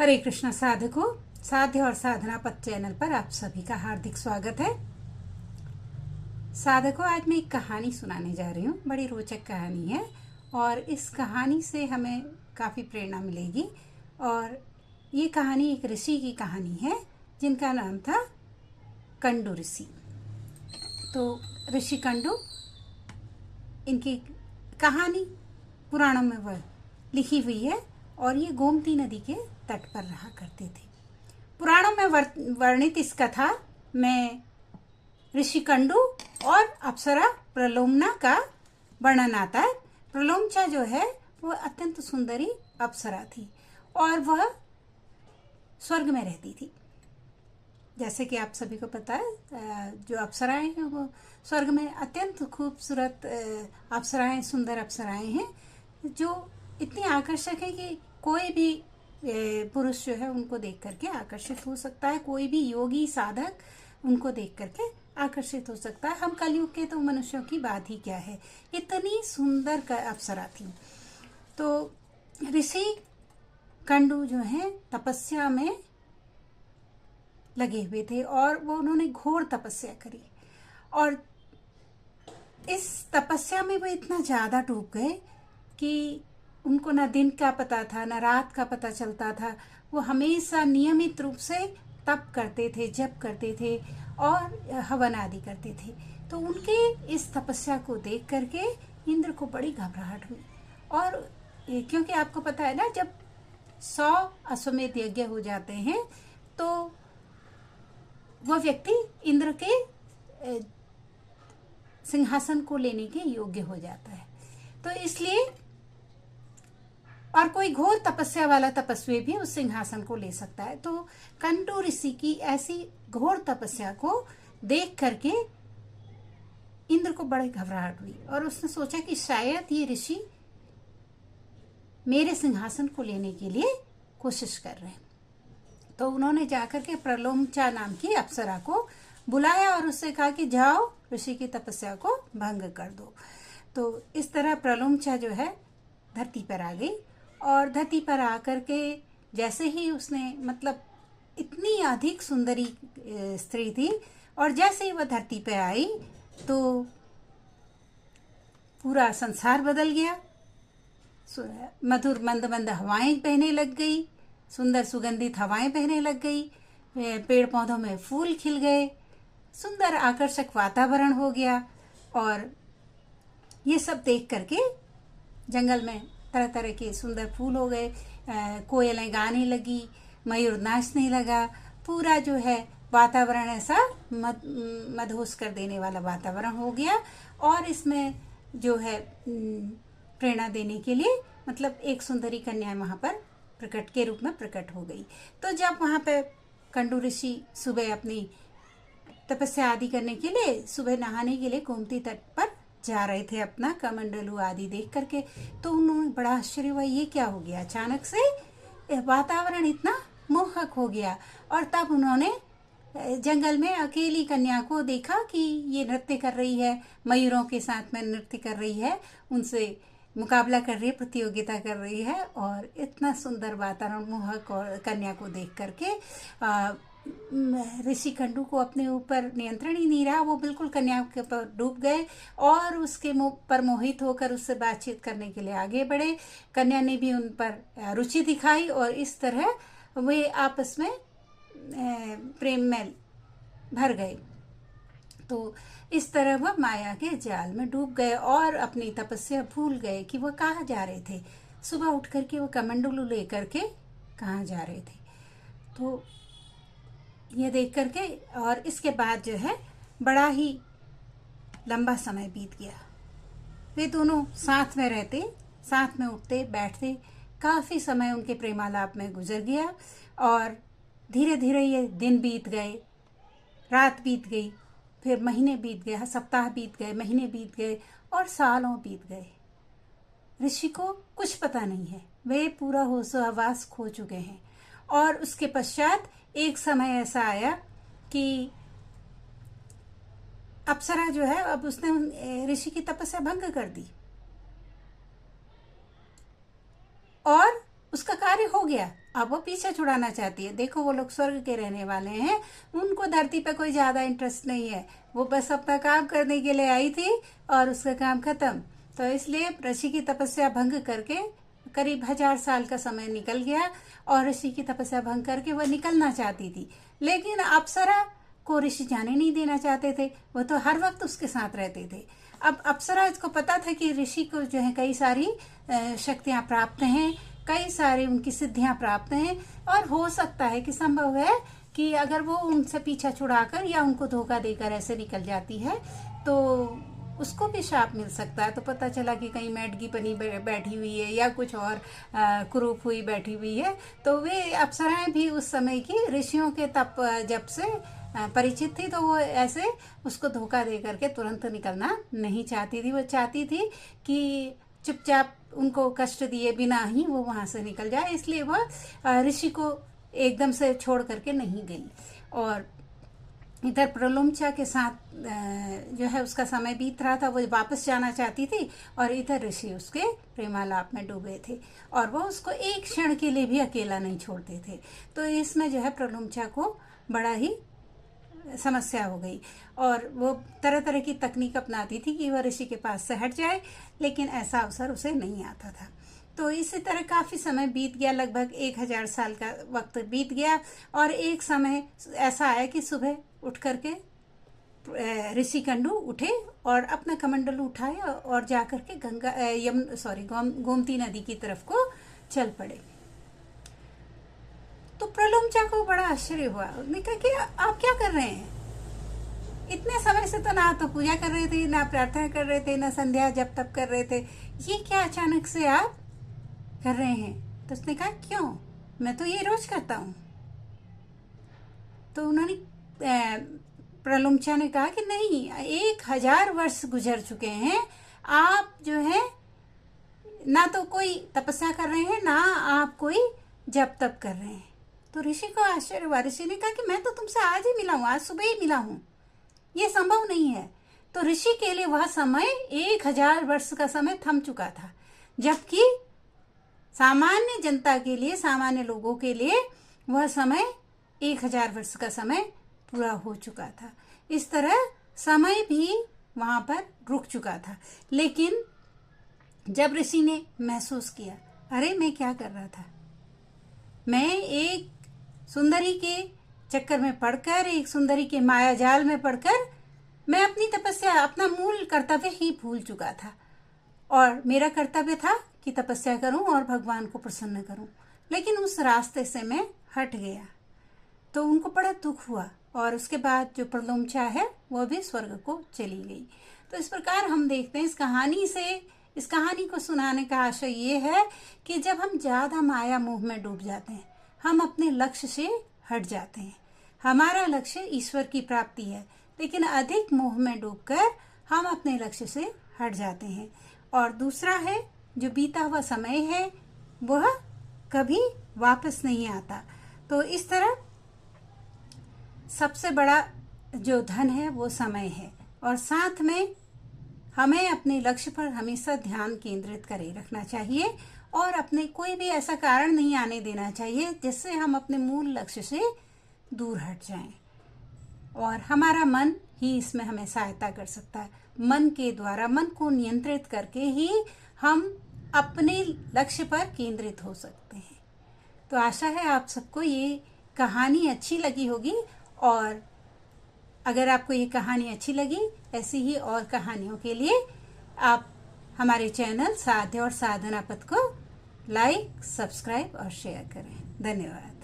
हरे कृष्ण साधकों, साध्य और साधना पथ चैनल पर आप सभी का हार्दिक स्वागत है। साधकों, आज मैं एक कहानी सुनाने जा रही हूँ। बड़ी रोचक कहानी है और इस कहानी से हमें काफ़ी प्रेरणा मिलेगी। और ये कहानी एक ऋषि की कहानी है जिनका नाम था कंडू ऋषि। तो ऋषि कंडू, इनकी कहानी पुराणों में वह लिखी हुई है और ये गोमती नदी के तट पर रहा करते थे। पुराणों में वर्णित इस कथा में ऋषि कंडू और अप्सरा प्रलोमना का वर्णन आता है। प्रलोमचा जो है वो अत्यंत सुंदरी अप्सरा थी और वह स्वर्ग में रहती थी। जैसे कि आप सभी को पता है, जो अप्सराएं हैं वो स्वर्ग में अत्यंत खूबसूरत अप्सराएं, सुंदर अप्सराएं हैं जो इतनी आकर्षक है कि कोई भी पुरुष जो है उनको देख करके आकर्षित हो सकता है। कोई भी योगी साधक उनको देख करके आकर्षित हो सकता है। हम कलयुग के तो मनुष्यों की बात ही क्या है, इतनी सुंदर अप्सरा थी। तो ऋषि कंडू जो है तपस्या में लगे हुए थे और वो उन्होंने घोर तपस्या करी और इस तपस्या में वो इतना ज़्यादा डूब गए कि उनको ना दिन का पता था ना रात का पता चलता था। वो हमेशा नियमित रूप से तप करते थे, जप करते थे और हवन आदि करते थे। तो उनके इस तपस्या को देख करके इंद्र को बड़ी घबराहट हुई। और क्योंकि आपको पता है ना, जब 100 अश्वमेध यज्ञ हो जाते हैं तो वह व्यक्ति इंद्र के सिंहासन को लेने के योग्य हो जाता है। तो इसलिए और कोई घोर तपस्या वाला तपस्वी भी उस सिंहासन को ले सकता है। तो कंडू ऋषि की ऐसी घोर तपस्या को देख करके इंद्र को बड़ी घबराहट हुई और उसने सोचा कि शायद ये ऋषि मेरे सिंहासन को लेने के लिए कोशिश कर रहे हैं। तो उन्होंने जाकर के प्रलोमचा नाम की अप्सरा को बुलाया और उससे कहा कि जाओ ऋषि की तपस्या को भंग कर दो। तो इस तरह प्रलोमचा जो है धरती पर आ गई और धरती पर आकर के जैसे ही उसने, मतलब इतनी अधिक सुंदरी स्त्री थी, और जैसे ही वह धरती पर आई तो पूरा संसार बदल गया। मधुर मंद मंद हवाएं बहने लग गई, सुंदर सुगंधित हवाएं बहने लग गई, पेड़ पौधों में फूल खिल गए, सुंदर आकर्षक वातावरण हो गया। और ये सब देख करके जंगल में तरह तरह के सुंदर फूल हो गए, कोयलें गाने लगी, मयूर नाचने लगा। पूरा जो है वातावरण ऐसा मदहोश कर देने वाला वातावरण हो गया। और इसमें जो है प्रेरणा देने के लिए, मतलब एक सुंदरी कन्या वहाँ पर प्रकट के रूप में प्रकट हो गई। तो जब वहाँ पे कंडू ऋषि सुबह अपनी तपस्या आदि करने के लिए, सुबह नहाने के लिए गोमती तट पर जा रहे थे अपना कमंडलू आदि देख करके, तो उन्होंने बड़ा आश्चर्य हुआ, ये क्या हो गया, अचानक से वातावरण इतना मोहक हो गया। और तब उन्होंने जंगल में अकेली कन्या को देखा कि ये नृत्य कर रही है, मयूरों के साथ में नृत्य कर रही है, उनसे मुकाबला कर रही है, प्रतियोगिता कर रही है। और इतना सुंदर वातावरण मोहक और कन्या को देख करके ऋषि कंडू को अपने ऊपर नियंत्रण ही नहीं रहा। वो बिल्कुल कन्या के ऊपर डूब गए और उसके मुख पर मोहित होकर उससे बातचीत करने के लिए आगे बढ़े। कन्या ने भी उन पर रुचि दिखाई और इस तरह वे आपस में प्रेम में भर गए। तो इस तरह वह माया के जाल में डूब गए और अपनी तपस्या भूल गए कि वह कहाँ जा रहे थे। सुबह उठ करके वो कमंडलू लेकर के कहाँ जा रहे थे। तो ये देख करके और इसके बाद जो है बड़ा ही लंबा समय बीत गया। वे दोनों साथ में रहते, साथ में उठते बैठते, काफ़ी समय उनके प्रेमालाप में गुजर गया। और धीरे धीरे ये दिन बीत गए, रात बीत गई, फिर महीने बीत गए, सप्ताह बीत गए, महीने बीत गए और सालों बीत गए। ऋषि को कुछ पता नहीं है, वे पूरा होशो हवास खो चुके हैं। और उसके पश्चात एक समय ऐसा आया कि अप्सरा जो है, अब उसने ऋषि की तपस्या भंग कर दी और उसका कार्य हो गया। अब वो पीछे छुड़ाना चाहती है। देखो वो लोग स्वर्ग के रहने वाले हैं, उनको धरती पे कोई ज्यादा इंटरेस्ट नहीं है, वो बस अपना काम करने के लिए आई थी और उसका काम खत्म। तो इसलिए ऋषि की तपस्या भंग करके करीब 1000 साल का समय निकल गया और ऋषि की तपस्या भंग करके वह निकलना चाहती थी, लेकिन अप्सरा को ऋषि जाने नहीं देना चाहते थे। वो तो हर वक्त उसके साथ रहते थे। अब अप्सरा को पता था कि ऋषि को जो है कई सारी शक्तियां प्राप्त हैं, कई सारी उनकी सिद्धियां प्राप्त हैं, और हो सकता है कि संभव है कि अगर वो उनसे पीछा छुड़ाकर या उनको धोखा देकर ऐसे निकल जाती है तो उसको भी शाप मिल सकता है। तो पता चला कि कहीं मैडगी बनी बैठी हुई है या कुछ और कुरूप हुई बैठी हुई है। तो वे अप्सराएं भी उस समय की ऋषियों के तप जब से परिचित थी, तो वो ऐसे उसको धोखा दे करके तुरंत निकलना नहीं चाहती थी। वो चाहती थी कि चुपचाप उनको कष्ट दिए बिना ही वो वहां से निकल जाए, इसलिए वह ऋषि को एकदम से छोड़ करके नहीं गई। और इधर प्रलुम्चा के साथ जो है उसका समय बीत रहा था, वो वापस जाना चाहती थी, और इधर ऋषि उसके प्रेमालाप में डूबे थे और वो उसको एक क्षण के लिए भी अकेला नहीं छोड़ते थे। तो इसमें जो है प्रलुम्चा को बड़ा ही समस्या हो गई और वो तरह तरह की तकनीक अपनाती थी कि वह ऋषि के पास से हट जाए, लेकिन ऐसा अवसर उसे नहीं आता था। तो इसी तरह काफी समय बीत गया, लगभग 1000 साल का वक्त बीत गया, और एक समय ऐसा आया कि सुबह उठ करके ऋषि कंडू उठे और अपना कमंडल उठाए और जाकर के गोमती नदी की तरफ को चल पड़े। तो प्रलुम्चा को बड़ा आश्चर्य हुआ। उसने कहा कि आप क्या कर रहे हैं? इतने समय से तो ना तो पूजा कर रहे थे, ना प्रार्थना कर रहे थे, ना संध्या जप तप कर रहे थे, ये क्या अचानक से आप कर रहे हैं? तो उसने कहा क्यों, मैं तो ये रोज करता हूँ। तो उन्होंने प्रलुम्चा ने कहा कि नहीं, 1000 वर्ष गुजर चुके हैं, आप जो है ना तो कोई तपस्या कर रहे हैं, ना आप कोई जप तप कर रहे हैं। तो ऋषि को आश्चर्य हुआ। ऋषि ने कहा कि मैं तो तुमसे आज ही मिला हूं, आज सुबह ही मिला हूं, ये संभव नहीं है। तो ऋषि के लिए वह समय 1000 वर्ष का समय थम चुका था, जबकि सामान्य जनता के लिए, सामान्य लोगों के लिए वह समय 1000 वर्ष का समय पूरा हो चुका था। इस तरह समय भी वहां पर रुक चुका था। लेकिन जब ऋषि ने महसूस किया, अरे मैं क्या कर रहा था, मैं एक सुंदरी के चक्कर में पड़कर, एक सुंदरी के माया जाल में पड़कर मैं अपनी तपस्या, अपना मूल कर्तव्य ही भूल चुका था, और मेरा कर्तव्य था कि तपस्या करूं और भगवान को प्रसन्न करूं, लेकिन उस रास्ते से मैं हट गया। तो उनको बड़ा दुख हुआ, और उसके बाद जो प्रलुम्चा है वह भी स्वर्ग को चली गई। तो इस प्रकार हम देखते हैं इस कहानी को सुनाने का आशय ये है कि जब हम ज्यादा माया मोह में डूब जाते हैं, हम अपने लक्ष्य से हट जाते हैं। हमारा लक्ष्य ईश्वर की प्राप्ति है, लेकिन अधिक मोह में डूबकर हम अपने लक्ष्य से हट जाते हैं। और दूसरा है, जो बीता हुआ समय है वह कभी वापस नहीं आता। तो इस तरह सबसे बड़ा जो धन है वो समय है, और साथ में हमें अपने लक्ष्य पर हमेशा ध्यान केंद्रित करे रखना चाहिए, और अपने कोई भी ऐसा कारण नहीं आने देना चाहिए जिससे हम अपने मूल लक्ष्य से दूर हट जाएं। और हमारा मन ही इसमें हमें सहायता कर सकता है। मन के द्वारा, मन को नियंत्रित करके ही हम अपने लक्ष्य पर केंद्रित हो सकते हैं। तो आशा है आप सबको ये कहानी अच्छी लगी होगी, और अगर आपको ये कहानी अच्छी लगी, ऐसी ही और कहानियों के लिए आप हमारे चैनल साध्य और साधना पथ को लाइक, सब्सक्राइब और शेयर करें। धन्यवाद।